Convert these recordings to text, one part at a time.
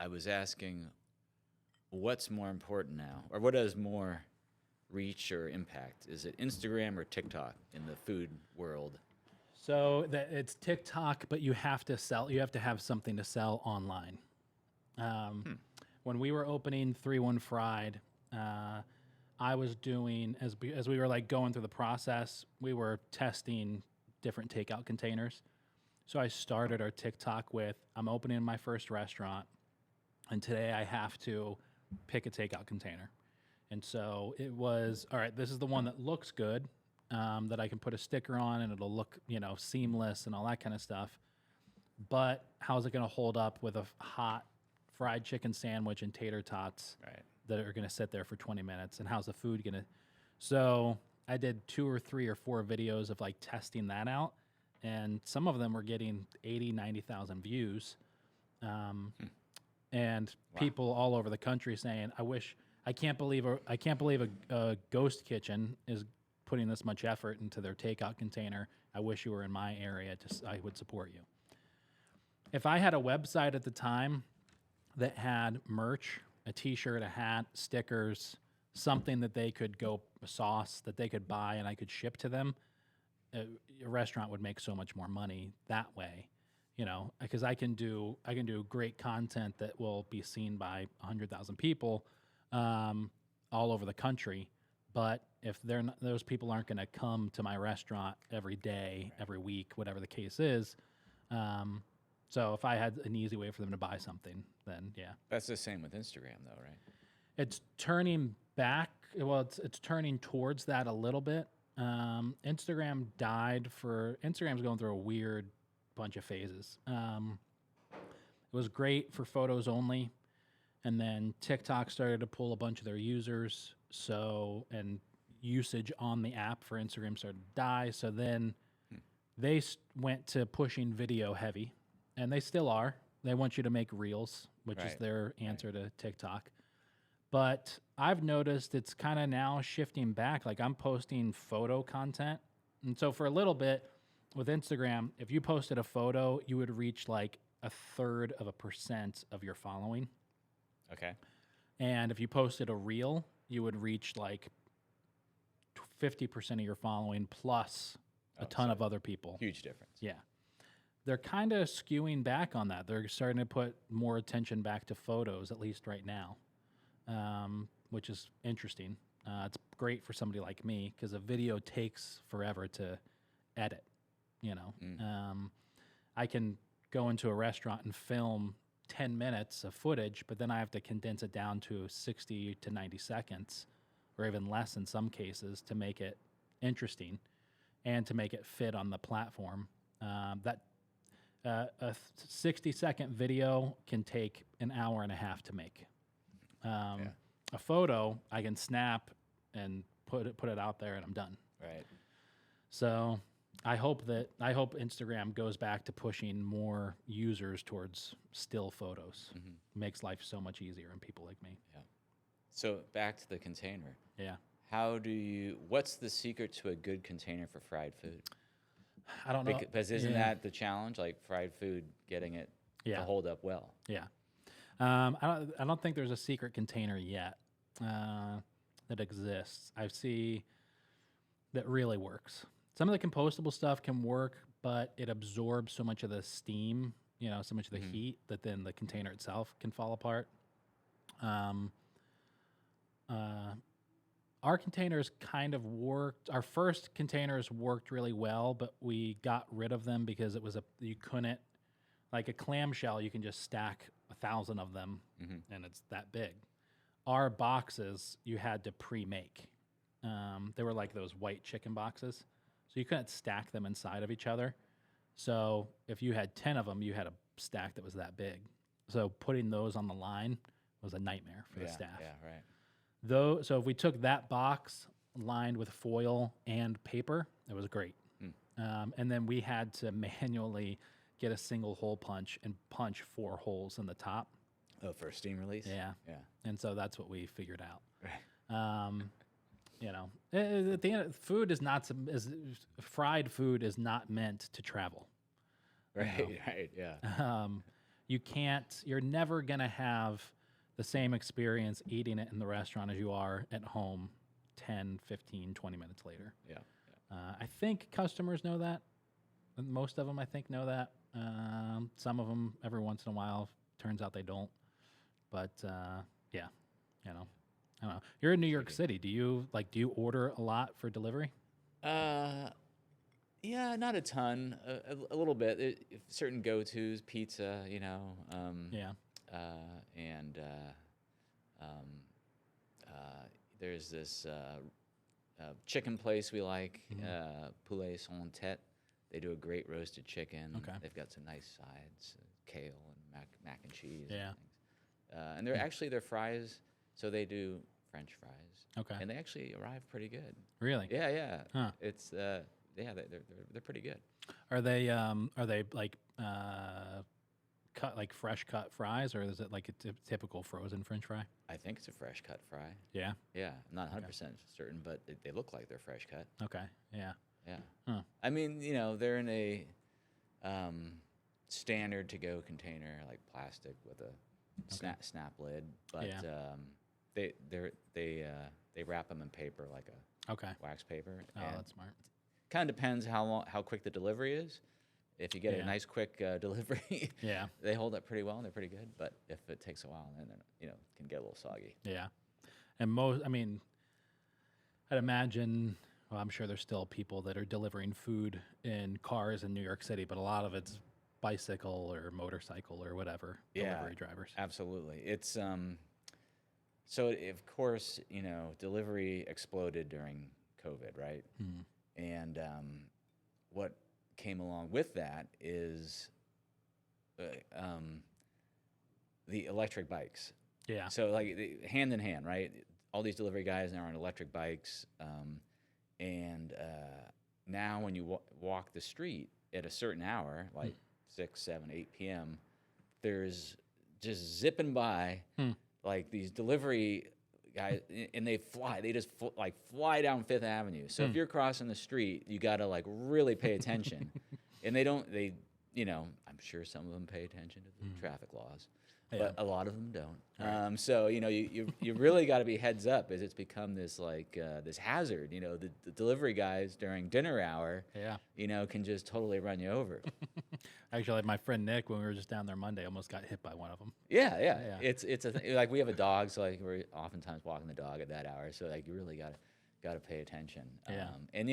I was asking, what's more important now, or what has more reach or impact? Is it Instagram or TikTok in the food world? So it's TikTok, but you have to sell. You have to have something to sell online. When we were opening 3-1 Fried, I was doing as we were like going through the process. We were testing different takeout containers. So I started our TikTok with, I'm opening my first restaurant, and today I have to pick a takeout container. And so it was, all right, this is the one that looks good, that I can put a sticker on and it'll look, seamless and all that kind of stuff. But how's it going to hold up with a hot fried chicken sandwich and tater tots Right. that are going to sit there for 20 minutes? And how's the food going to? So I did 2 or 3 or 4 videos of like testing that out. And some of them were getting 80, 90,000 views. And people all over the country saying, I can't believe a ghost kitchen is putting this much effort into their takeout container. I wish you were in my area. I would support you. If I had a website at the time that had merch, a t-shirt, a hat, stickers, something that they could a sauce that they could buy and I could ship to them, a restaurant would make so much more money that way, because I can do great content that will be seen by 100,000 people all over the country. But if those people aren't going to come to my restaurant every day, every week, whatever the case is, so if I had an easy way for them to buy something, then yeah. That's the same with Instagram, though, right? It's turning back. Well, it's turning towards that a little bit. Instagram's going through a weird bunch of phases. It was great for photos only, and then TikTok started to pull a bunch of their users, and usage on the app for Instagram started to die. So then they went to pushing video heavy, and they still are. They want you to make reels, which is their answer to TikTok. But I've noticed it's kind of now shifting back. Like I'm posting photo content. And so for a little bit with Instagram, if you posted a photo, you would reach like 1/3% of your following. Okay. And if you posted a reel, you would reach like 50% of your following plus a ton of other people. Huge difference. Yeah. They're kind of skewing back on that. They're starting to put more attention back to photos, at least right now. Which is interesting. It's great for somebody like me because a video takes forever to edit. I can go into a restaurant and film 10 minutes of footage, but then I have to condense it down to 60 to 90 seconds or even less in some cases to make it interesting and to make it fit on the platform. A 60-second video can take an hour and a half to make. A photo I can snap and put it out there and I'm done. Right. So I hope Instagram goes back to pushing more users towards still photos. Makes life so much easier on people like me. Yeah. So back to the container. Yeah. What's the secret to a good container for fried food? I don't know. Because isn't that the challenge? Like fried food, getting it to hold up well. Yeah. I don't think there's a secret container yet that exists. I see that really works. Some of the compostable stuff can work, but it absorbs so much of the steam, so much of the heat that then the container itself can fall apart. Our containers kind of worked. Our first containers worked really well, but we got rid of them because you couldn't, like a clamshell, you can just stack 1,000 of them and it's that big. Our boxes, you had to pre-make. They were like those white chicken boxes. So you couldn't stack them inside of each other. So if you had 10 of them, you had a stack that was that big. So putting those on the line was a nightmare for the staff. Yeah, right. So if we took that box lined with foil and paper, it was great. And then we had to manually get a single hole punch and punch 4 holes in the top. Oh, for a steam release? Yeah. Yeah. And so that's what we figured out. Right. At the end, fried food is not meant to travel. Right, right, yeah. you're never going to have the same experience eating it in the restaurant as you are at home 10, 15, 20 minutes later. Yeah. I think customers know that. Most of them, I think, know that. Some of them, every once in a while, turns out they don't. But yeah, I don't know. You're in New York City. Do you order a lot for delivery? Yeah, not a ton. A little bit. Certain go-tos, pizza, Yeah. and there's this chicken place we like, Poulet Sans Tête. They do a great roasted chicken. Okay. They've got some nice sides, kale and mac and cheese. Yeah. And things. And they're actually their fries. So they do French fries. Okay. And they actually arrive pretty good. Really? Yeah. Huh. It's they're pretty good. Are they like cut like fresh cut fries, or is it like a typical frozen French fry? I think it's a fresh cut fry. Yeah. Yeah, I'm not 100% certain, but they look like they're fresh cut. Okay. Yeah. Yeah. Huh. I mean, they're in a standard to-go container, like plastic with a snap lid, but they wrap them in paper like a wax paper. Oh, that's smart. Kind of depends how quick the delivery is. If you get a nice quick delivery, they hold up pretty well and they're pretty good. But if it takes a while, then it can get a little soggy. Yeah, and I'd imagine. Well, I'm sure there's still people that are delivering food in cars in New York City, but a lot of it's bicycle or motorcycle or whatever delivery drivers. Absolutely. It's so of course delivery exploded during COVID, right? Mm. And what came along with that is the electric bikes. Yeah. So like hand in hand, right? All these delivery guys are on electric bikes, and now when you walk the street at a certain hour, like 6, 7, 8 p.m., there's just zipping by like these delivery guys, and they just fly down Fifth Avenue. So if you're crossing the street, you got to like really pay attention. And I'm sure some of them pay attention to the traffic laws, but a lot of them don't. Right. So you really got to be heads up, as it's become this this hazard. The delivery guys during dinner hour, can just totally run you over. Actually, my friend Nick, when we were just down there Monday, almost got hit by one of them. Yeah. It's like we have a dog, so like we're oftentimes walking the dog at that hour. So like you really got to pay attention. Yeah. And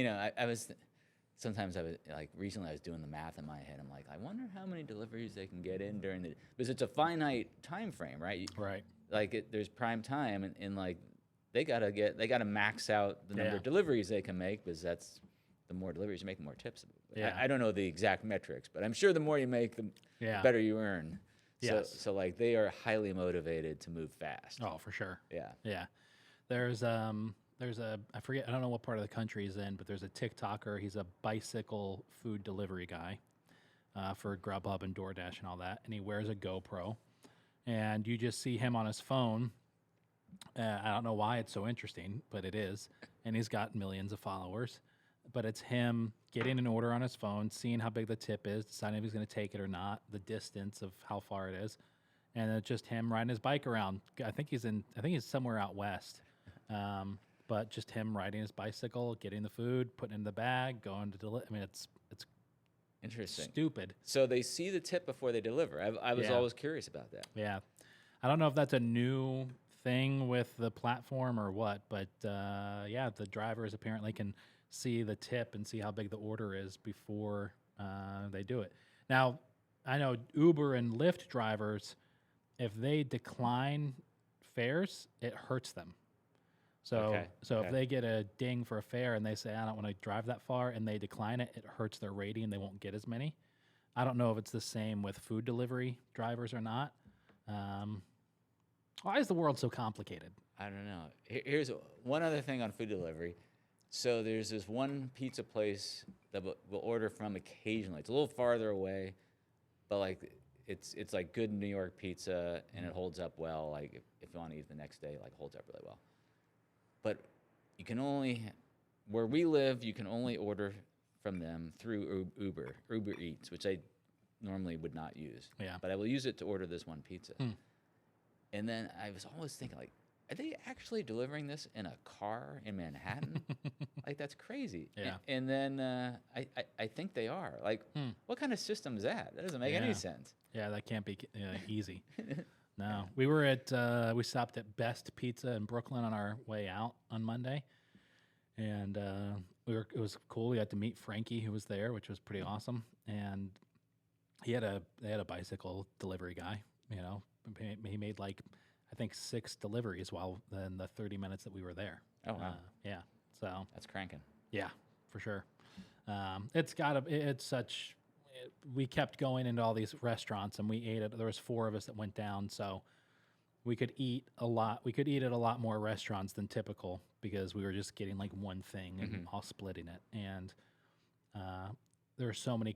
sometimes I was like recently I was doing the math in my head. I'm like, I wonder how many deliveries they can get in because it's a finite time frame, right? Right. Like there's prime time, and like they gotta max out the number of deliveries they can make, because that's the more deliveries you make, the more tips. Yeah. I don't know the exact metrics, but I'm sure the more you make, the better you earn. Yes. So like they are highly motivated to move fast. Oh, for sure. Yeah. Yeah. There's I forget, I don't know what part of the country he's in, but there's a TikToker. He's a bicycle food delivery guy for Grubhub and DoorDash and all that. And he wears a GoPro, and you just see him on his phone. I don't know why it's so interesting, but it is. And he's got millions of followers. But it's him getting an order on his phone, seeing how big the tip is, deciding if he's going to take it or not, the distance of how far it is, and it's just him riding his bike around. I think he's somewhere out west, but just him riding his bicycle, getting the food, putting it in the bag, going to deliver. I mean, it's interesting, stupid. So they see the tip before they deliver. I was always curious about that. Yeah, I don't know if that's a new thing with the platform or what, but the drivers apparently can see the tip and see how big the order is before they do it. Now, I know Uber and Lyft drivers, if they decline fares, it hurts them. So if they get a ding for a fare and they say, I don't want to drive that far, and they decline it, it hurts their rating and they won't get as many. I don't know if it's the same with food delivery drivers or not. Why is the world so complicated? I don't know. Here's one other thing on food delivery. So there's this one pizza place that we'll order from occasionally. It's a little farther away, but like it's like good New York pizza, and it holds up well. Like if you want to eat the next day, like holds up really well. But you can where we live, you can only order from them through Uber Eats, which I normally would not use. Yeah. But I will use it to order this one pizza. Hmm. And then I was always thinking, like, are they actually delivering this in a car in Manhattan? Like, that's crazy. Yeah. And then I think they are. Like, what kind of system is that? That doesn't make any sense. Yeah, that can't be easy. No, we we stopped at Best Pizza in Brooklyn on our way out on Monday, and it was cool. We got to meet Frankie, who was there, which was pretty awesome. And they had a bicycle delivery guy. You know, he made like I think 6 deliveries while in the 30 minutes that we were there. Oh wow. Yeah, so That's cranking. yeah, for sure. It's such. We kept going into all these restaurants, and we ate it. There was 4 of us that went down, so we could eat a lot. We could eat at a lot more restaurants than typical because we were just getting like one thing and all splitting it. And there were so many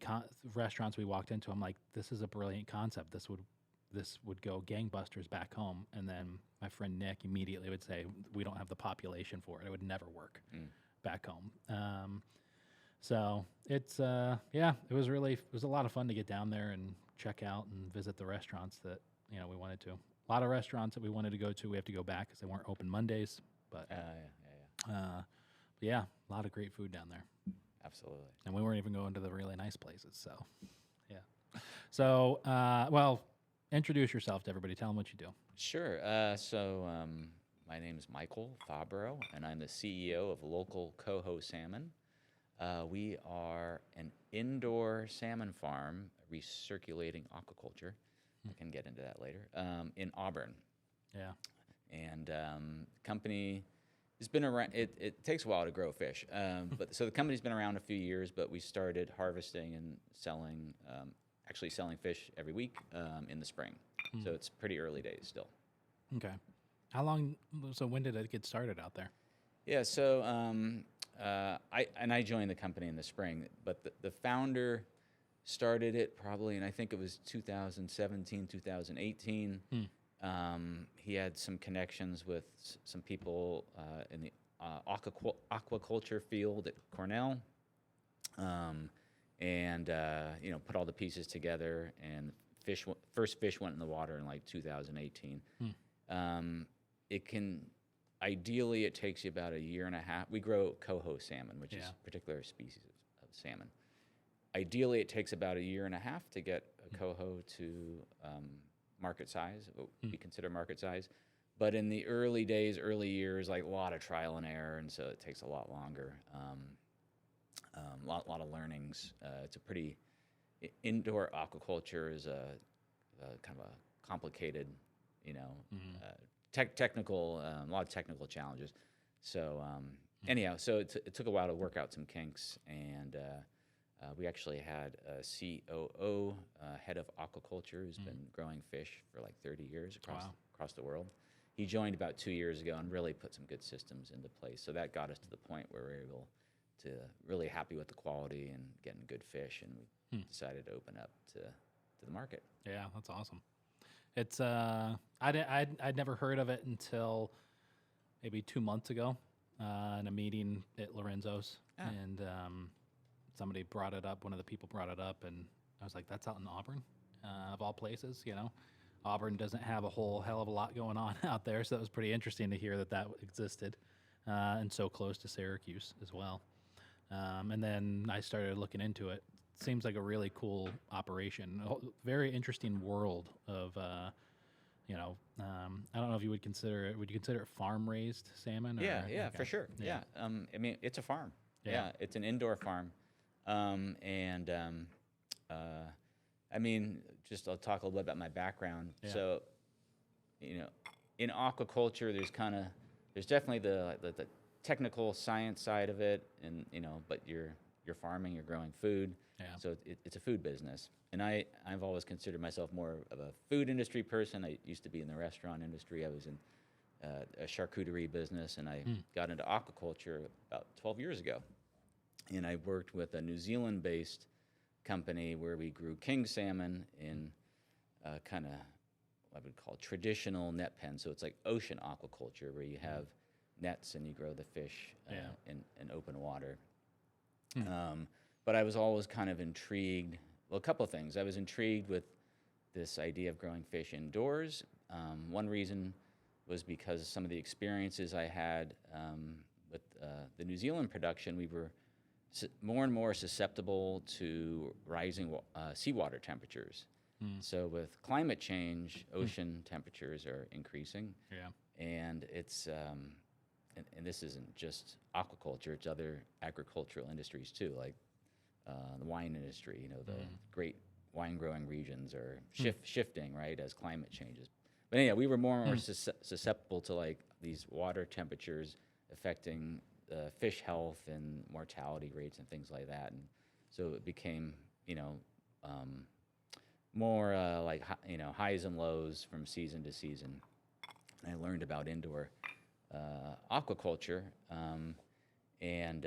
restaurants we walked into. I'm like, this is a brilliant concept. This would go gangbusters back home. And then my friend Nick immediately would say, we don't have the population for it. It would never work back home. So it's it was a lot of fun to get down there and check out and visit the restaurants that we wanted to. A lot of restaurants that we wanted to go to, we have to go back because they weren't open Mondays. But yeah, a lot of great food down there. Absolutely. And we weren't even going to the really nice places. So yeah. So well, introduce yourself to everybody. Tell them what you do. Sure. My name is Michael Fabbro, and I'm the CEO of Local Coho Salmon. We are an indoor salmon farm, recirculating aquaculture. I can get into that later, in Auburn. Yeah. And company has been around. It takes a while to grow fish, but so the company's been around a few years. But we started harvesting and selling, actually selling fish every week in the spring. So it's pretty early days still. Okay. How long? So when did it get started out there? Yeah. So I joined the company in the spring, but the founder started it probably, and I think it was 2017, 2018. He had some connections with some people in the aquaculture field at Cornell, and put all the pieces together. And first fish went in the water in like 2018. Ideally, it takes you about a year and a half. We grow Coho salmon, which is a particular species of salmon. Ideally, it takes about a year and a half to get a coho to market size, what we consider market size. But in the early days, early years, like a lot of trial and error, and so it takes a lot longer. Lot of learnings. It's a pretty indoor aquaculture is a kind of a complicated, technical, a lot of technical challenges. So anyhow, so it took a while to work out some kinks, and we actually had a COO, head of aquaculture, who's been growing fish for like 30 years across the world. He joined about 2 years ago and really put some good systems into place. So that got us to the point where we were able to really happy with the quality and getting good fish, and we decided to open up to the market. Yeah, that's awesome. It's I'd never heard of it until maybe 2 months ago in a meeting at Lorenzo's, and somebody brought it up. One of the people brought it up, and I was like, "That's out in Auburn, of all places." Auburn doesn't have a whole hell of a lot going on out there, so it was pretty interesting to hear that existed, and so close to Syracuse as well. And then I started looking into it. Seems like a really cool operation. Very interesting world of, I don't know if you would consider it. Would you consider it farm-raised salmon? Or, Yeah, okay. for sure. Yeah. I mean, it's a farm. Yeah. It's an indoor farm. I mean, just I'll talk a little bit about my background. Yeah. So, in aquaculture, there's definitely the technical science side of it, and but you're farming, you're growing food. Yeah. So it's a food business. And I've always considered myself more of a food industry person. I used to be in the restaurant industry. I was in a charcuterie business, and I got into aquaculture about 12 years ago. And I worked with a New Zealand-based company where we grew king salmon in kind of what I would call traditional net pen. So it's like ocean aquaculture where you have nets and you grow the fish in open water. But I was always kind of intrigued well, a couple of things. I was intrigued with this idea of growing fish indoors. One reason was because of some of the experiences I had with the New Zealand production. We were more and more susceptible to rising seawater temperatures. So with climate change, ocean temperatures are increasing. Yeah. And it's and this isn't just aquaculture; it's other agricultural industries too, like the wine industry. You know, the great wine growing regions are shifting, right, as climate changes. But anyway, we were more and more susceptible to like these water temperatures affecting fish health and mortality rates and things like that. And so it became, more like highs and lows from season to season. And I learned about indoor aquaculture, and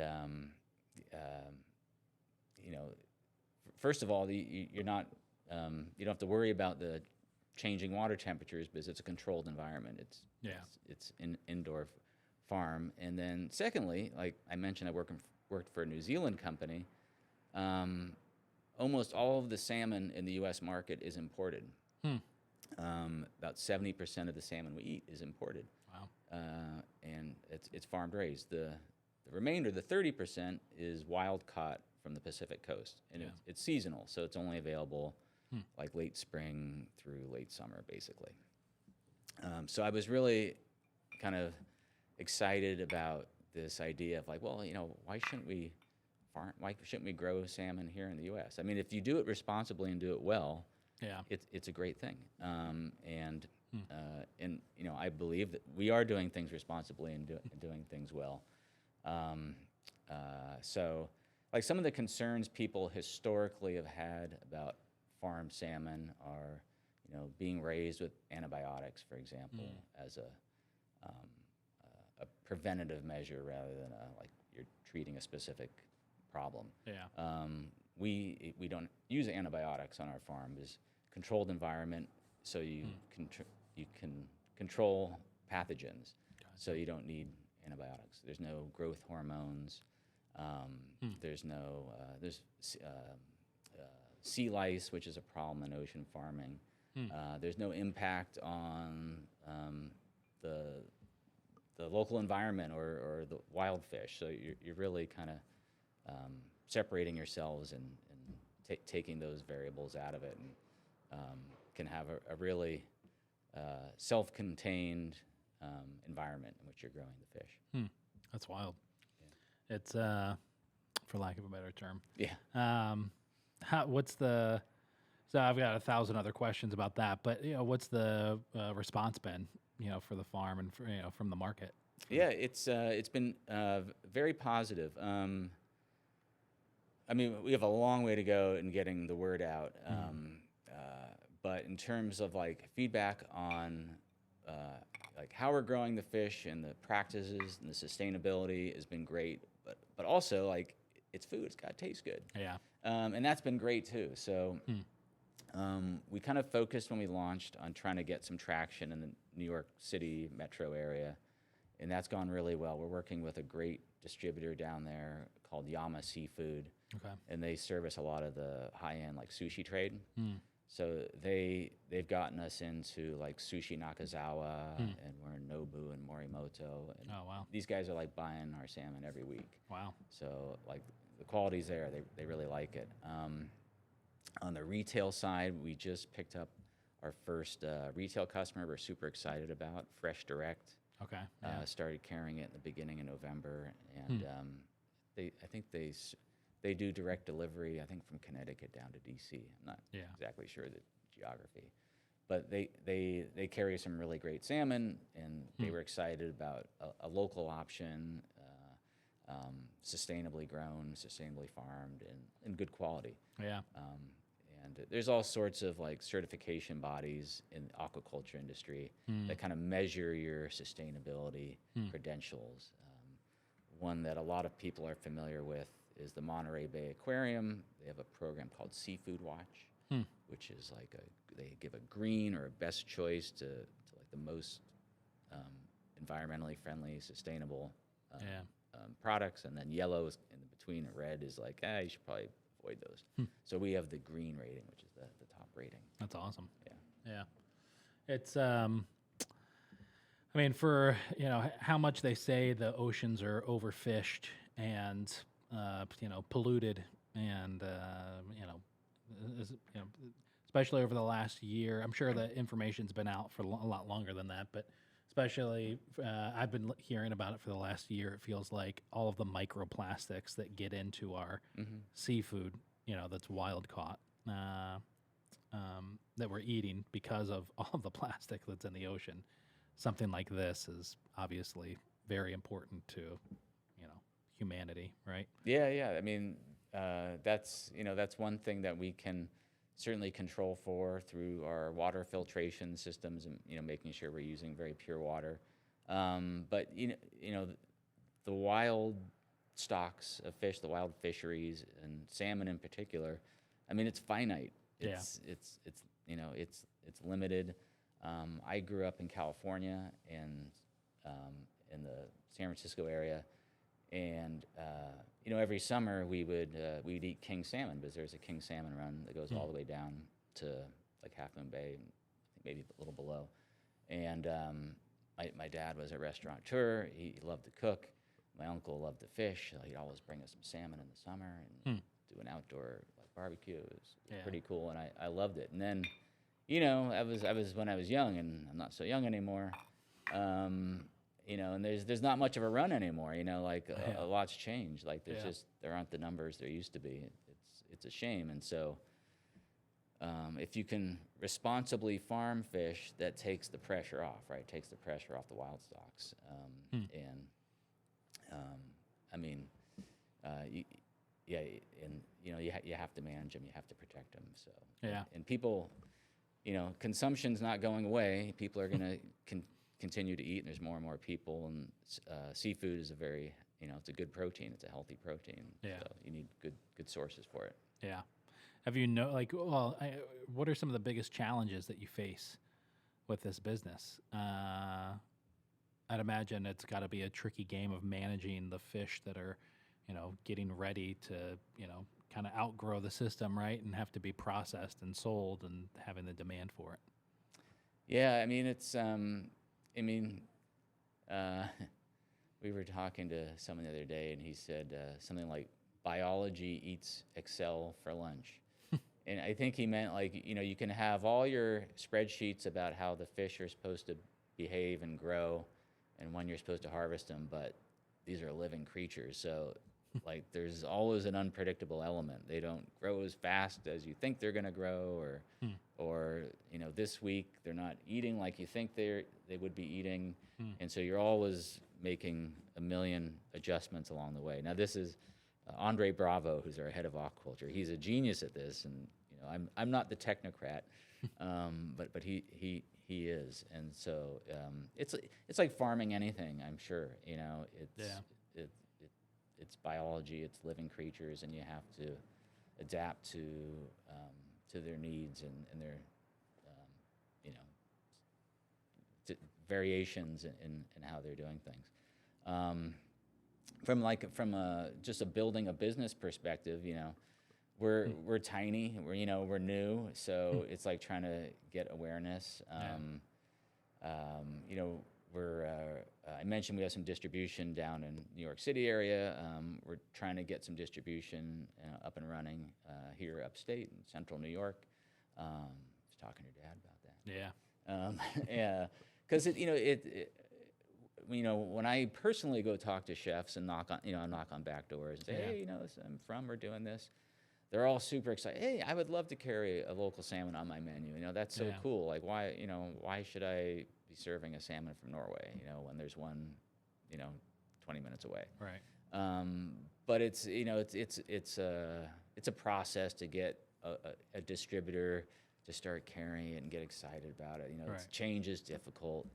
first of all, you're not you don't have to worry about the changing water temperatures because it's a controlled environment. It's an indoor farm. And then secondly, like I mentioned, I worked for a New Zealand company. Almost all of the salmon in the U.S. market is imported. About 70% of the salmon we eat is imported. Wow. And it's farmed raised. The remainder, the 30%, is wild caught from the Pacific coast, and it's seasonal, so it's only available like late spring through late summer, basically. So I was really kind of excited about this idea of like, well, why shouldn't we grow salmon here in the U.S.? I mean, if you do it responsibly and do it well, it's a great thing. And I believe that we are doing things responsibly and doing things well. So, like some of the concerns people historically have had about farm salmon are, being raised with antibiotics, for example, as a preventative measure rather than like you're treating a specific problem. We don't use antibiotics on our farm. It's a controlled environment, so you can control pathogens. So you don't need antibiotics. There's no growth hormones. There's sea lice, which is a problem in ocean farming. There's no impact on the local environment or the wild fish. So you're really kind of separating yourselves and taking those variables out of it, and can have a really self-contained environment in which you're growing the fish. That's wild. Yeah. It's, for lack of a better term. Yeah. So I've got 1,000 other questions about that, but what's the response been, for the farm and from the market? Yeah, it's been very positive. I mean, we have a long way to go in getting the word out. But in terms of like feedback on like how we're growing the fish and the practices and the sustainability has been great. But also like it's food; it's got to taste good. Yeah. And that's been great too. So we kind of focused when we launched on trying to get some traction in the New York City metro area, and that's gone really well. We're working with a great distributor down there called Yama Seafood. Okay. And they service a lot of the high-end like sushi trade. So they've gotten us into like Sushi Nakazawa, and we're in Nobu and Morimoto. And oh, wow. These guys are like buying our salmon every week. Wow. So like the quality's there. They really like it. On the retail side, we just picked up our first retail customer we're super excited about, Fresh Direct. Okay. Started carrying it in the beginning of November, and I think they do direct delivery, I think from Connecticut down to D.C. I'm not exactly sure the geography. But they carry some really great salmon, and they were excited about a local option, sustainably grown, sustainably farmed, and good quality. Yeah. And there's all sorts of like certification bodies in the aquaculture industry that kind of measure your sustainability credentials. One that a lot of people are familiar with is the Monterey Bay Aquarium. They have a program called Seafood Watch, which is like they give a green or a best choice to like the most environmentally friendly, sustainable products, and then yellow is in between, and red is like, you should probably avoid those. So we have the green rating, which is the top rating. That's awesome. Yeah. It's I mean, for how much they say the oceans are overfished and polluted, and especially over the last year. I'm sure the information's been out for a lot longer than that, but especially I've been hearing about it for the last year. It feels like all of the microplastics that get into our seafood, that's wild caught, that we're eating because of all of the plastic that's in the ocean. Something like this is obviously very important to, humanity, right? Yeah. I mean, that's one thing that we can certainly control for through our water filtration systems, and making sure we're using very pure water. But the wild stocks of fish, the wild fisheries, and salmon in particular, I mean, it's finite. It's limited. I grew up in California and in the San Francisco area, and every summer we'd eat king salmon, because there's a king salmon run that goes all the way down to like Half Moon Bay, and maybe a little below. And my dad was a restaurateur. He loved to cook. My uncle loved to fish. He'd always bring us some salmon in the summer and do an outdoor barbecue. It was pretty cool, and I loved it. And then, I was when I was young, and I'm not so young anymore. And there's not much of a run anymore. A lot's changed. Like there aren't the numbers there used to be. It's a shame. And so, if you can responsibly farm fish, that takes the pressure off, right? Takes the pressure off the wild stocks. I mean, you have to manage them. You have to protect them. So and people, consumption's not going away. People are going to continue to eat, and there's more and more people. And seafood is a very, it's a good protein. It's a healthy protein. Yeah. So you need good sources for it. Yeah. Have what are some of the biggest challenges that you face with this business? I'd imagine it's got to be a tricky game of managing the fish that are, getting ready to, kind of outgrow the system, right? And have to be processed and sold, and having the demand for it. Yeah. I mean, it's, we were talking to someone the other day, and he said something like, biology eats Excel for lunch. And I think he meant you can have all your spreadsheets about how the fish are supposed to behave and grow and when you're supposed to harvest them, but these are living creatures. So there's always an unpredictable element. They don't grow as fast as you think they're going to grow, or this week they're not eating like you think they would be eating. And so you're always making a million adjustments along the way. Now this is Andre Bravo, who's our head of aquaculture. He's a genius at this, and I'm not the technocrat, but he is, and so it's like farming anything. I'm sure it's biology, it's living creatures, and you have to adapt to their needs and their variations in how they're doing things. From just a building a business perspective, we're tiny, we're new, so it's like trying to get awareness. I mentioned we have some distribution down in New York City area. We're trying to get some distribution up and running here upstate in central New York. I was talking to your dad about that. Yeah, because when I personally go talk to chefs and knock on back doors and say, hey, I'm from, we're doing this, they're all super excited. Hey, I would love to carry a local salmon on my menu. That's so cool. Like, why should I be serving a salmon from Norway, when there's one, 20 minutes away? Right. But it's a process to get a distributor to start carrying it and get excited about it. Change is difficult.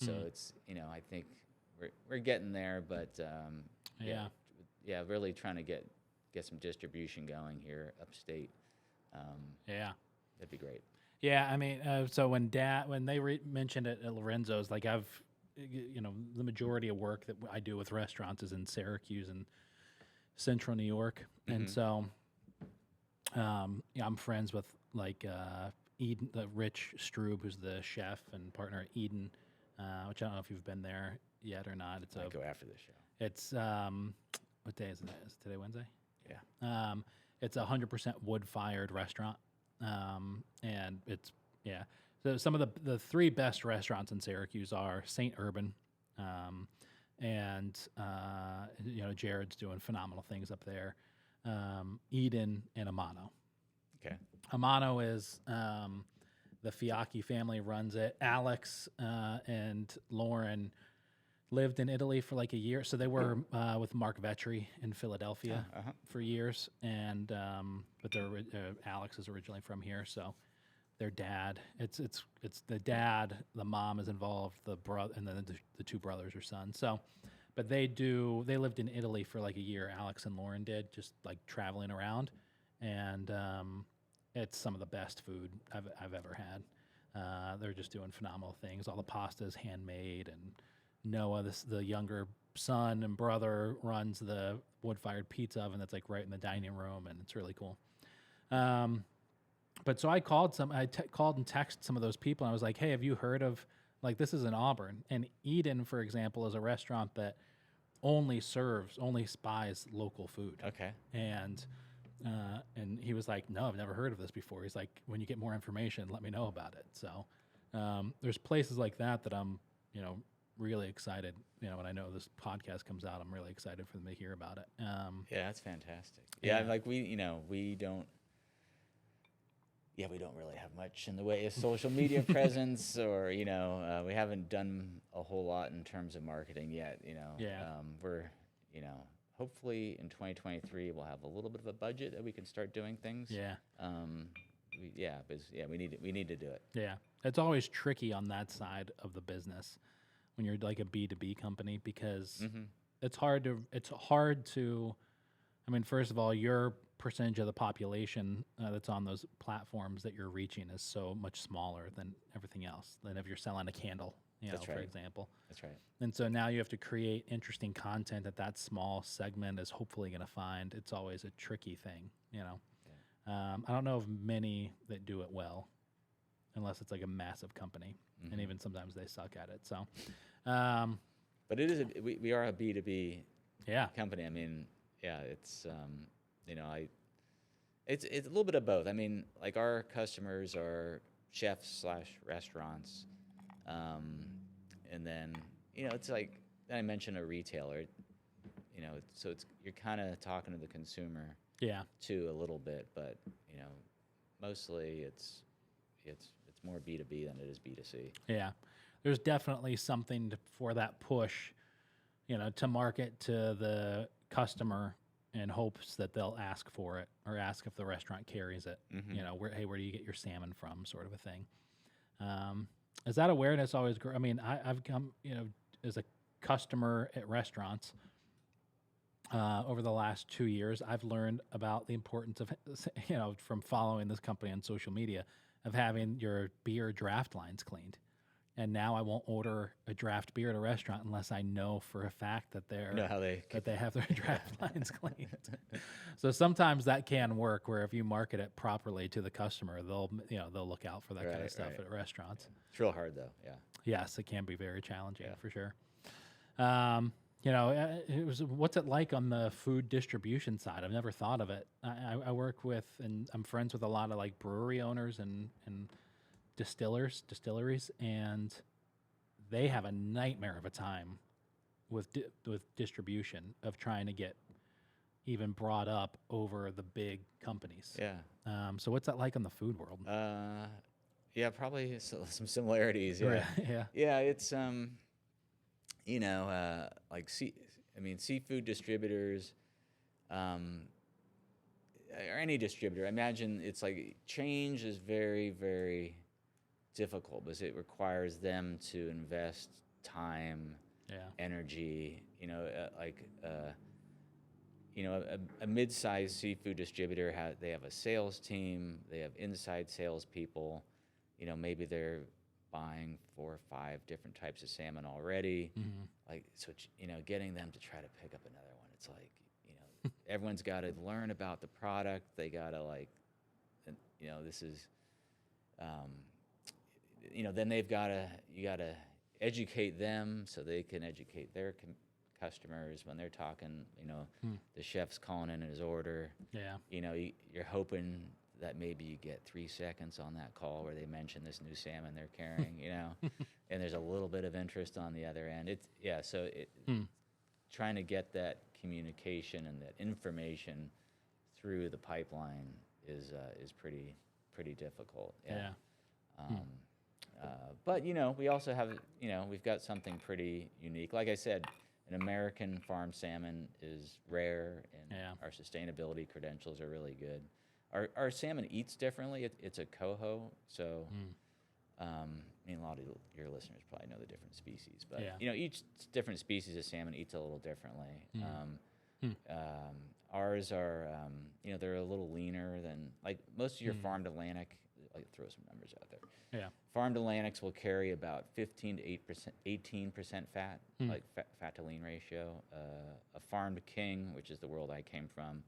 So it's, I think we're getting there, but really trying to get some distribution going here upstate. That'd be great. Yeah, I mean, so when they mentioned it at Lorenzo's, the majority of work that I do with restaurants is in Syracuse and central New York, and so Yeah, I'm friends with like Eden, the Rich Strube, who's the chef and partner at Eden, which I don't know if you've been there yet or not. It's Might go after this show. it's what day is it? Is today Wednesday? Yeah. It's a 100% wood-fired restaurant, and it's yeah. So some of the three best restaurants in Syracuse are St. Urban, and Jared's doing phenomenal things up there. Eden and Amano. Okay. Amano is the Fiacchi family runs it. Alex and Lauren lived in Italy for like a year, so they were with Mark Vetri in Philadelphia for years. And but Alex is originally from here, so their dad. It's the dad. The mom is involved. The brother, and then the two brothers or sons. So. But they lived in Italy for like a year. Alex and Lauren did, just like traveling around, and it's some of the best food I've ever had. They're just doing phenomenal things. All the pasta's handmade, and Noah, the younger son and brother, runs the wood-fired pizza oven that's like right in the dining room, and it's really cool. But so I called called and texted some of those people, and I was like, "Hey, have you heard of like this is in Auburn?" And Eden, for example, is a restaurant that only spies local food. Okay. And he was like, "No, I've never heard of this before." He's like, "When you get more information, let me know about it." So there's places like that I'm, really excited. When I know this podcast comes out, I'm really excited for them to hear about it. Yeah, that's fantastic. Yeah, like we don't. Yeah, we don't really have much in the way of social media presence, or we haven't done a whole lot in terms of marketing yet. We're hopefully in 2023 we'll have a little bit of a budget that we can start doing things. Yeah. We need to do it. Yeah, it's always tricky on that side of the business when you're like a B2B company because it's hard to. I mean, first of all, your percentage of the population that's on those platforms that you're reaching is so much smaller than everything else. Than if you're selling a candle, for example. That's right. And so now you have to create interesting content that small segment is hopefully going to find. It's always a tricky thing, I don't know of many that do it well, unless it's like a massive company, and even sometimes they suck at it. So, but it is we are a B2B company. I mean, yeah, it's it's a little bit of both. I mean, like our customers are chefs / restaurants, and then it's like I mentioned a retailer. So you're kind of talking to the consumer. Yeah. Too a little bit, but mostly it's more B2B than it is B2C. Yeah, there's definitely something for that push, to market to the customer in hopes that they'll ask for it or ask if the restaurant carries it. Where do you get your salmon from, sort of a thing. Is that awareness always grow? I mean, I've come, as a customer at restaurants over the last 2 years, I've learned about the importance of, from following this company on social media, of having your beer draft lines cleaned. And now I won't order a draft beer at a restaurant unless I know for a fact that they have their draft lines cleaned. So sometimes that can work, where if you market it properly to the customer, they'll look out for that kind of stuff at restaurants. It's real hard though. Yeah. Yes, it can be very challenging for sure. What's it like on the food distribution side? I've never thought of it. I work with, and I'm friends with a lot of like brewery owners and distilleries, and they have a nightmare of a time with distribution, of trying to get even brought up over the big companies. Yeah. So what's that like in the food world? Yeah, probably some similarities. Yeah. Yeah. Yeah, it's like seafood distributors, or any distributor. I imagine it's like change is very, very difficult because it requires them to invest time, energy. A mid-sized seafood distributor they have a sales team, they have inside salespeople. Maybe they're buying 4 or 5 different types of salmon already. Like, so getting them to try to pick up another one, it's like everyone's got to learn about the product. They got to like, this is, then you got to educate them so they can educate their customers when they're talking, the chef's calling in his order. Yeah. You're hoping that maybe you get 3 seconds on that call where they mention this new salmon they're carrying, and there's a little bit of interest on the other end. Trying to get that communication and that information through the pipeline is pretty difficult. Yeah. But we also have we've got something pretty unique. Like I said, an American farm salmon is rare, and our sustainability credentials are really good. Our salmon eats differently. It's a coho, so a lot of your listeners probably know the different species, but each different species of salmon eats a little differently. Ours are, they're a little leaner than like most of your farmed Atlantic. I'll throw some numbers out there. Yeah. Farmed Atlantics will carry about 15 to 18% fat, like fat to lean ratio. A farmed king, which is the world I came from,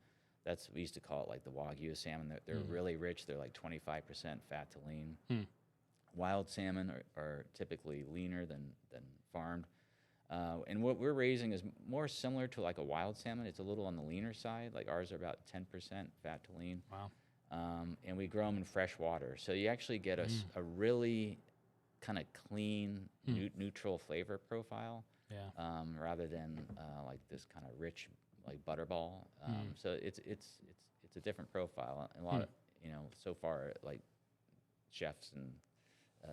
we used to call it like the Wagyu salmon. They're really rich. They're like 25% fat to lean. Wild salmon are typically leaner than farmed. And what we're raising is more similar to like a wild salmon. It's a little on the leaner side. Like ours are about 10% fat to lean. Wow. And we grow them in fresh water. So you actually get a really kind of clean, neutral flavor profile. Yeah. Rather than like this kind of rich like butterball. So it's a different profile. And a lot of so far like chefs and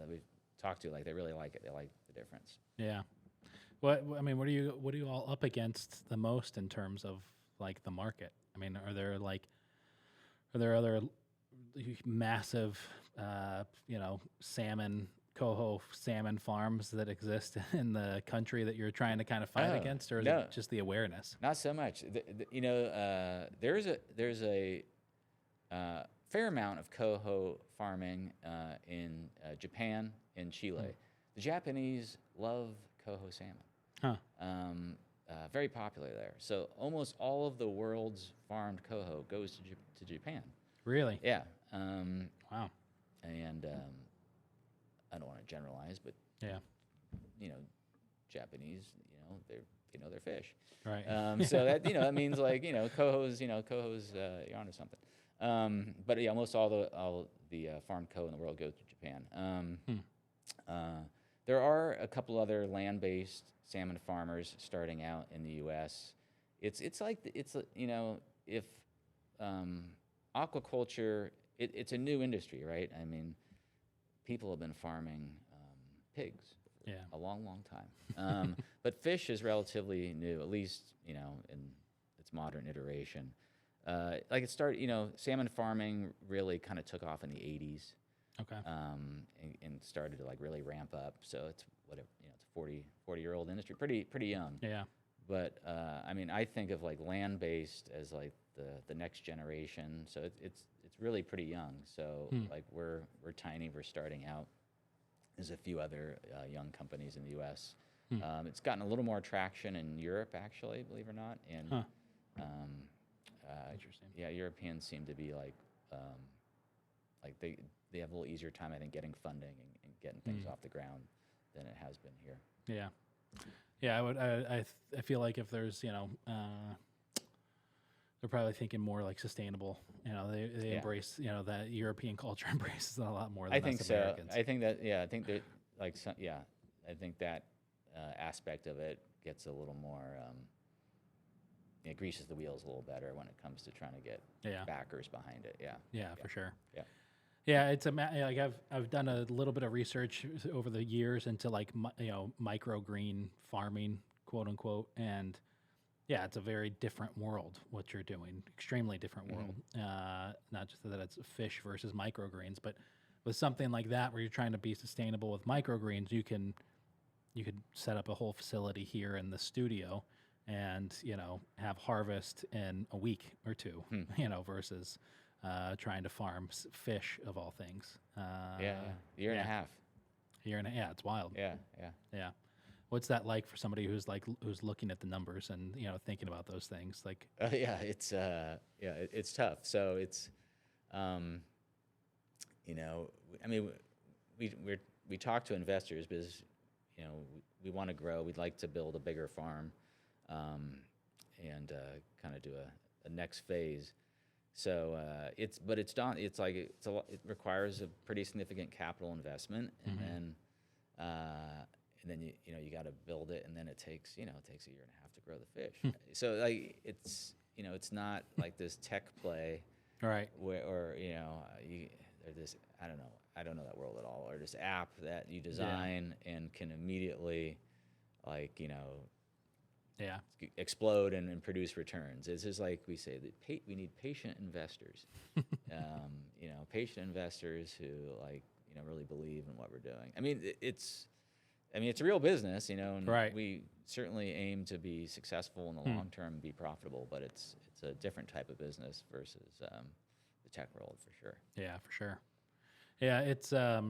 we've talked to, like they really like it. They like the difference. Yeah. What are you all up against the most in terms of like the market? I mean, are there other massive coho salmon farms that exist in the country that you're trying to kind of fight against, or is it just the awareness? Not so much. There's a fair amount of coho farming in Japan and Chile. The Japanese love coho salmon. Very popular there. So almost all of the world's farmed coho goes to Japan. Really? Yeah. Wow. And I don't want to generalize, but Japanese, they know their fish. Right. So that means like cohos, you're onto something. But yeah, almost all the farmed coho in the world go to Japan. There are a couple other land-based salmon farmers starting out in the U.S. If aquaculture, it's a new industry, right? I mean, people have been farming pigs for a long, long time. But fish is relatively new, at least, in its modern iteration. Like it started, salmon farming really kind of took off in the 80s. Okay. And started to like really ramp up. So it's it's a 40-year-old industry, pretty young. Yeah. But I think of like land-based as like the next generation. So it's really pretty young. So like we're tiny. We're starting out. There's a few other young companies in the U.S. It's gotten a little more traction in Europe, actually, believe it or not. And interesting. Yeah, Europeans seem to be like they have a little easier time, I think, getting funding and getting things off the ground than it has been here. Yeah. Yeah, I feel like if there's, they're probably thinking more like sustainable. They embrace, that European culture embraces a lot more than us Americans. I think that, I think that, I think that aspect of it gets a little more, it greases the wheels a little better when it comes to trying to get backers behind it. Yeah, for sure. Yeah. Yeah, it's like I've done a little bit of research over the years into like microgreen farming, quote unquote, and it's a very different world what you're doing, extremely different world. Not just that it's fish versus microgreens, but with something like that where you're trying to be sustainable with microgreens, you could set up a whole facility here in the studio and have harvest in a week or two, versus trying to farm fish of all things. Year and a half. It's wild. Yeah. What's that like for somebody who's looking at the numbers and thinking about those things? Like, Yeah, it's tough. So it's, I mean, we talk to investors because, we want to grow. We'd like to build a bigger farm, and kind of do a next phase. So it's like it's a lot, it requires a pretty significant capital investment, and then you got to build it, and then it takes a year and a half to grow the fish. So like it's not like this tech play, right? where or this I don't know that world at all, or this app that you design and can immediately Yeah. explode and produce returns. It's just like we say that we need patient investors, patient investors who really believe in what we're doing. I mean, it's a real business, and Right. we certainly aim to be successful in the long term and be profitable, but it's a different type of business versus the tech world for sure. Yeah, for sure. Yeah, it's I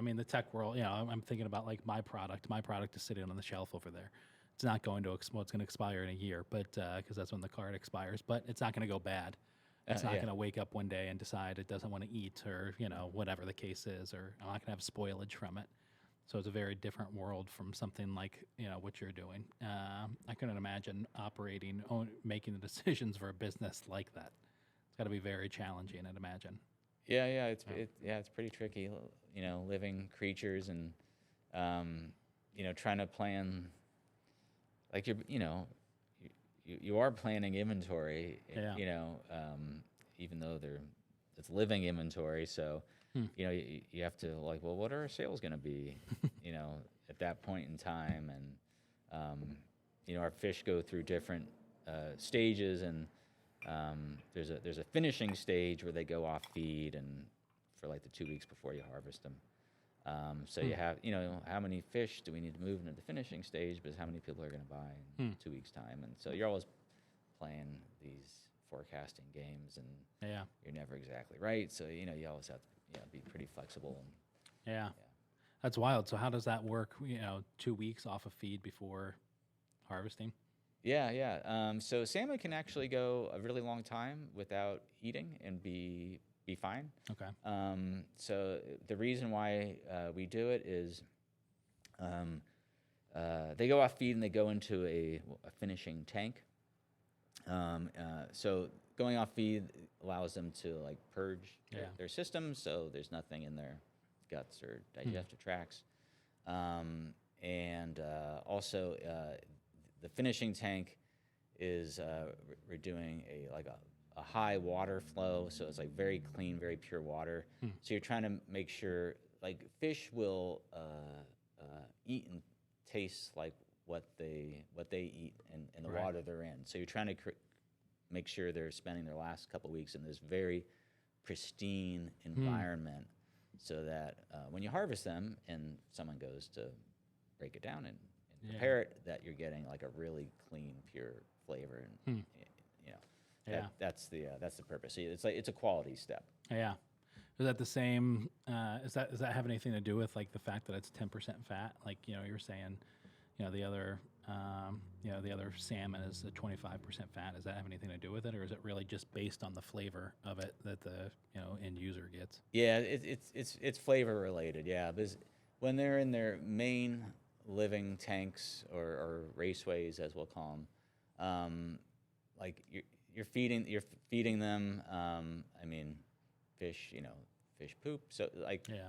mean the tech world. I'm thinking about like my product. My product is sitting on the shelf over there. It's not going to it's going to expire in a year, but because that's when the card expires. But it's not going to go bad. It's not going to wake up one day and decide it doesn't want to eat, or whatever the case is, or I'm not going to have spoilage from it. So it's a very different world from something like what you're doing. I couldn't imagine making the decisions for a business like that. It's got to be very challenging, I'd imagine. Yeah, it's pretty tricky, living creatures, and trying to plan, like you are planning inventory, even though it's living inventory. So you have to well, what are our sales going to be, at that point in time, and our fish go through different stages, and there's a finishing stage where they go off feed and for like the 2 weeks before you harvest them. So you have, how many fish do we need to move into the finishing stage, but how many people are going to buy in 2 weeks' time? And so you're always playing these forecasting games, and you're never exactly right. So, you always have to be pretty flexible. Yeah. That's wild. So how does that work, 2 weeks off of feed before harvesting? Yeah. So salmon can actually go a really long time without eating and be fine. Okay. So the reason why we do it is they go off feed and they go into a finishing tank. So going off feed allows them to purge their system, so there's nothing in their guts or digestive tracts. And also the finishing tank is we're doing a high water flow, so it's very clean, very pure water. So you're trying to make sure fish will eat and taste like what they eat and the water they're in. So you're trying to make sure they're spending their last couple of weeks in this very pristine environment, so that when you harvest them and someone goes to break it down and prepare it, that you're getting a really clean, pure flavor, and that's the purpose. So it's a quality step. Yeah. Is that the same? Does that have anything to do with the fact that it's 10% fat? You were saying, the other salmon is a 25% fat. Does that have anything to do with it, or is it really just based on the flavor of it that the end user gets? Yeah, it's flavor related. Yeah, because when they're in their main living tanks or raceways, as we'll call them, you're feeding them. I mean, fish poop. So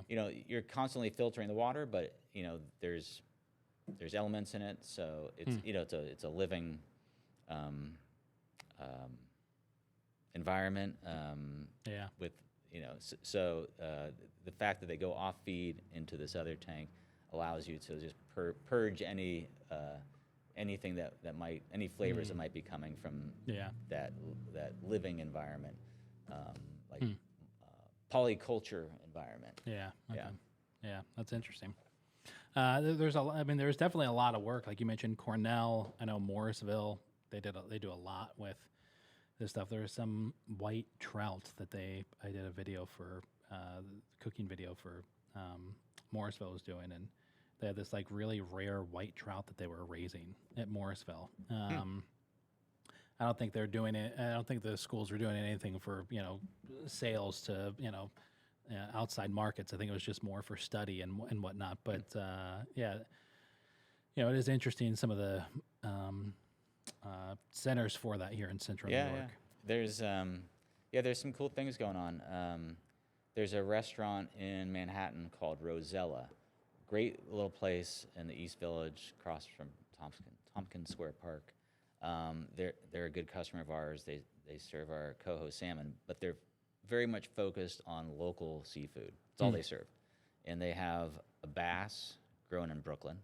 you're constantly filtering the water, but there's elements in it. So it's it's a living environment. With so the fact that they go off feed into this other tank allows you to just purge anything that might, any flavors that might be coming from that living environment, polyculture environment. Yeah. Okay. Yeah, that's interesting. There's definitely a lot of work. Like you mentioned, Cornell. I know Morrisville. They do a lot with this stuff. There's some white trout that I did a video for, cooking video for Morrisville was doing, and They had this like really rare white trout that they were raising at Morrisville. I don't think they're doing it. I don't think the schools were doing anything for sales to outside markets. I think it was just more for study and whatnot. But yeah, it is interesting some of the centers for that here in Central New York. Yeah. There's some cool things going on. There's a restaurant in Manhattan called Rosella. Great little place in the East Village, across from Tompkins Square Park. They're a good customer of ours. They serve our Coho salmon, but they're very much focused on local seafood. That's all they serve. And they have a bass grown in Brooklyn.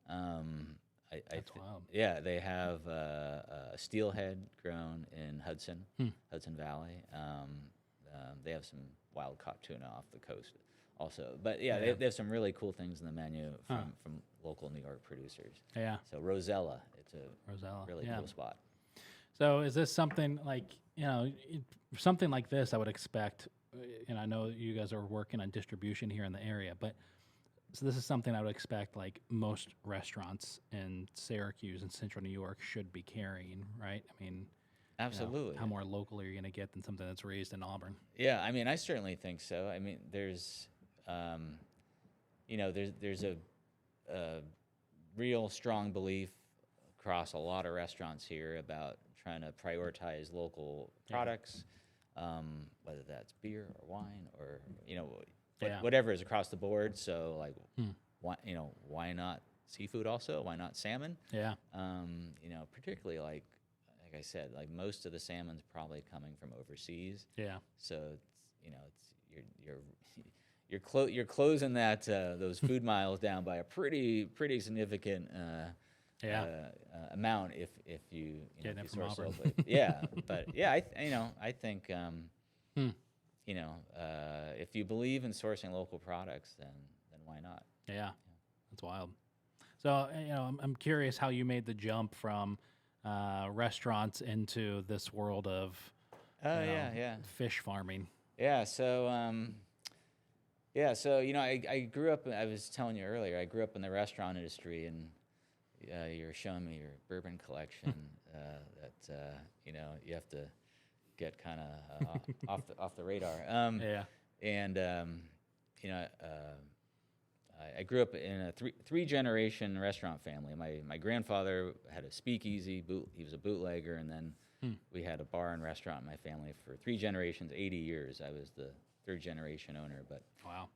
That's wild. Yeah, they have a steelhead grown in Hudson Valley. They have some wild caught tuna off the coast also. But yeah. They have some really cool things in the menu from local New York producers. Yeah. So Rosella, it's a really cool spot. So is this something like, something like this I would expect, and I know you guys are working on distribution here in the area, but so this is something I would expect like most restaurants in Syracuse and Central New York should be carrying, right? I mean, absolutely. How more local are you going to get than something that's raised in Auburn? Yeah, I mean, I certainly think so. I mean, there's a real strong belief across a lot of restaurants here about trying to prioritize local products, whether that's beer or wine or whatever is across the board. So like, why not seafood also? Why not salmon? Yeah. Particularly like I said, like most of the salmon's probably coming from overseas. Yeah. So you're closing that those food miles down by a pretty significant amount if you source locally. Yeah, but yeah, I think if you believe in sourcing local products, then why not? Yeah, that's wild. So I'm curious how you made the jump from restaurants into this world of fish farming. Yeah, so I grew up. I was telling you earlier, I grew up in the restaurant industry, and you're showing me your bourbon collection. That you have to get kind of off the radar. And I grew up in a three generation restaurant family. My grandfather had a speakeasy. He was a bootlegger, and then we had a bar and restaurant in my family for 3 generations, 80 years. I was the 3rd generation owner, but wow.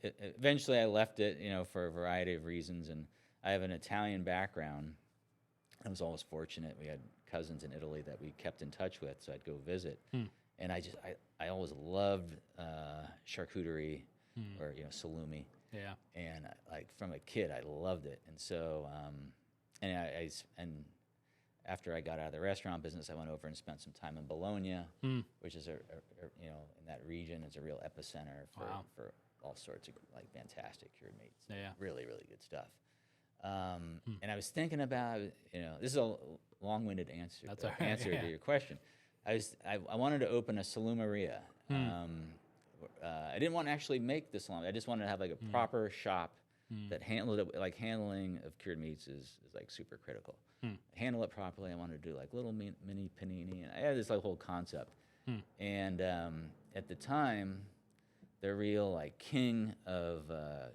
Eventually I left it, for a variety of reasons. And I have an Italian background. I was always fortunate. We had cousins in Italy that we kept in touch with, so I'd go visit. And I always loved charcuterie or salumi. Yeah. And like from a kid, I loved it. And so, and after I got out of the restaurant business, I went over and spent some time in Bologna, which is in that region is a real epicenter for all sorts of like fantastic cured meats. Yeah. Really, really good stuff. And I was thinking about, this is a long-winded answer. That's all right. Answer to your question. I wanted to open a salumeria. I didn't want to actually make the salami. I just wanted to have like a proper shop that handled it. Like handling of cured meats is like super critical. Handle it properly. I wanted to do like little mini panini, and I had this like whole concept. And at the time, the real like king of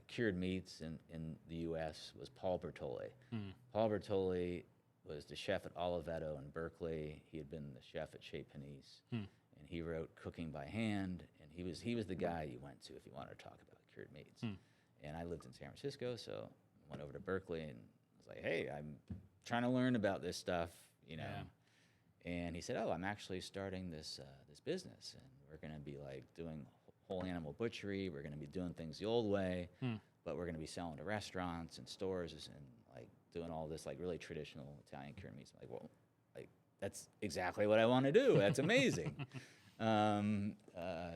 cured meats in the U.S. was Paul Bertoli. Paul Bertoli was the chef at Oliveto in Berkeley. He had been the chef at Chez Panisse, and he wrote Cooking by Hand. And he was the guy you went to if you wanted to talk about cured meats. And I lived in San Francisco, so I went over to Berkeley and was like, hey, I'm trying to learn about this stuff, Yeah. And he said, oh, I'm actually starting this business, and we're going to be like doing whole animal butchery. We're going to be doing things the old way, but we're going to be selling to restaurants and stores and like doing all this like really traditional Italian cured meats. I'm like, well, like that's exactly what I want to do. That's amazing.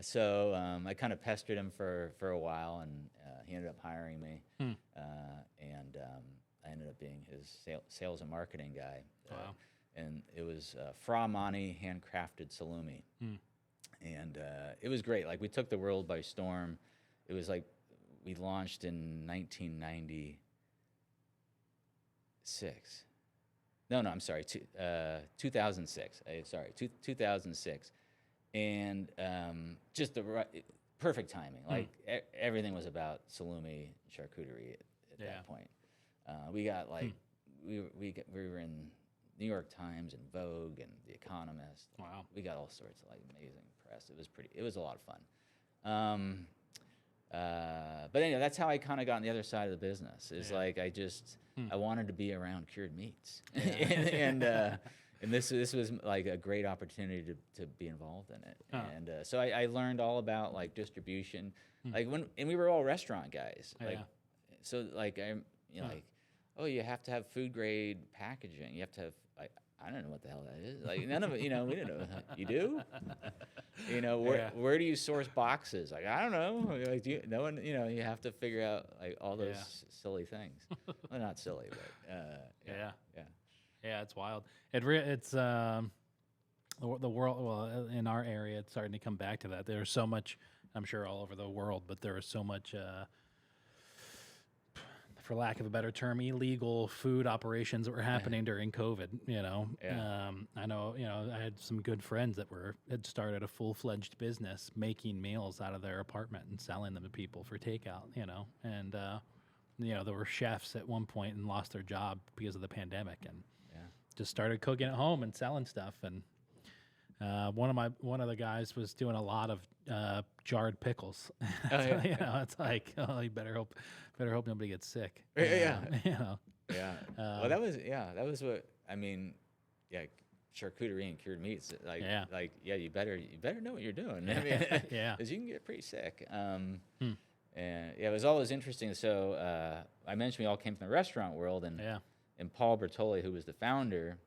So I kind of pestered him for a while, and he ended up hiring me, and I ended up being his sales and marketing guy. Wow. And it was Fra Mani handcrafted salumi. And it was great. Like, we took the world by storm. It was like we launched in 1996. No, I'm sorry, 2006. 2006, and just the perfect timing. Like everything was about salumi charcuterie at that point. We got like we were in New York Times and Vogue and The Economist. Wow. We got all sorts of like amazing press. It was a lot of fun. But anyway, that's how I kind of got on the other side of the business. Is like I wanted to be around cured meats, and this was like a great opportunity to be involved in it. And so I learned all about like distribution, like and we were all restaurant guys. Like, so like like, oh, you have to have food grade packaging. You have to have I don't know what the hell that is. Like none of it, we didn't know. You do? Where do you source boxes? Like I don't know. Like no one, you have to figure out like all those silly things. Well, not silly, but yeah, it's wild. It's the world. Well, in our area, it's starting to come back to that. There's so much. I'm sure all over the world, but there is so much. For lack of a better term, illegal food operations that were happening during COVID. I know. I had some good friends that had started a full-fledged business making meals out of their apartment and selling them to people for takeout. And there were chefs at one point and lost their job because of the pandemic and just started cooking at home and selling stuff. And one of the guys was doing a lot of jarred pickles. It's like, oh, you better hope nobody gets sick. Well, that was what I mean. Yeah, charcuterie and cured meats. You better know what you're doing. I mean, because you can get pretty sick. And it was always interesting. So I mentioned we all came from the restaurant world, and Paul Bertoli, who was the founder.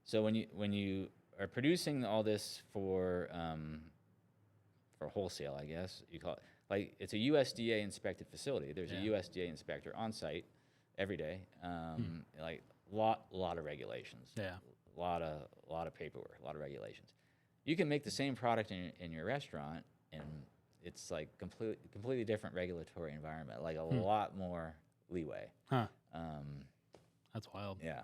So when you are producing all this for wholesale, I guess you call it. Like it's a USDA inspected facility. There's a USDA inspector on site every day. Like lot of regulations. A lot of paperwork. A lot of regulations. You can make the same product in your restaurant, and it's like completely different regulatory environment. Like a lot more leeway. That's wild. Yeah.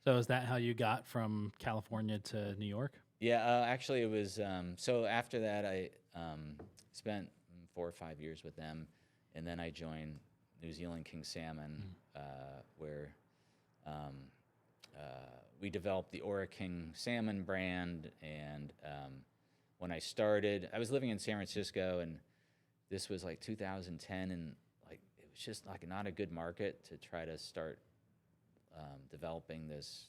So is that how you got from California to New York? Yeah, actually it was, so after that I spent 4 or 5 years with them, and then I joined New Zealand King Salmon, where we developed the Ora King Salmon brand, and when I started, I was living in San Francisco, and this was like 2010, and like it was just like not a good market to try to start developing this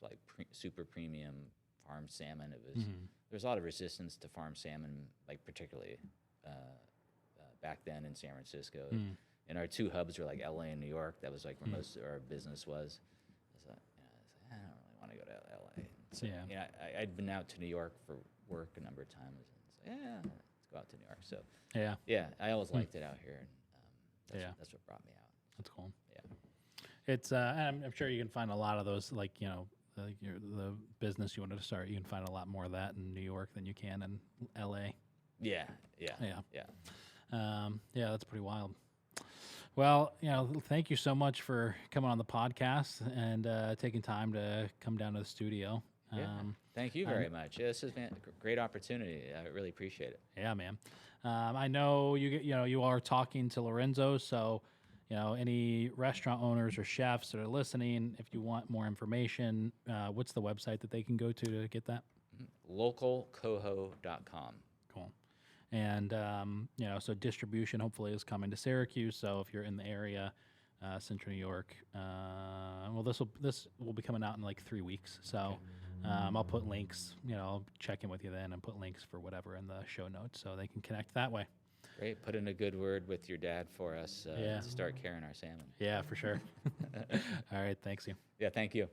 like super premium farm salmon. It was there was a lot of resistance to farm salmon, like particularly back then in San Francisco. And our two hubs were like LA and New York. That was like where most of our business was. I was like, I don't really want to go to LA. So, I'd been out to New York for work a number of times. And so, let's go out to New York. So I always liked it out here, and that's what brought me out. That's cool. Yeah, it's I'm sure you can find a lot of those, like the business you wanted to start. You can find a lot more of that in New York than you can in LA. Yeah. That's pretty wild. Well, thank you so much for coming on the podcast and taking time to come down to the studio. Thank you very much. This has been a great opportunity. I really appreciate it. Yeah, man. I know you are talking to Lorenzo, so any restaurant owners or chefs that are listening, if you want more information, what's the website that they can go to get that? localcoho.com. Cool. And, so distribution hopefully is coming to Syracuse. So if you're in the area, Central New York, this will be coming out in like 3 weeks. So I'll put links, I'll check in with you then and put links for whatever in the show notes so they can connect that way. Great. Put in a good word with your dad for us to start carrying our salmon. Yeah, for sure. All right. Thanks you. Yeah, thank you.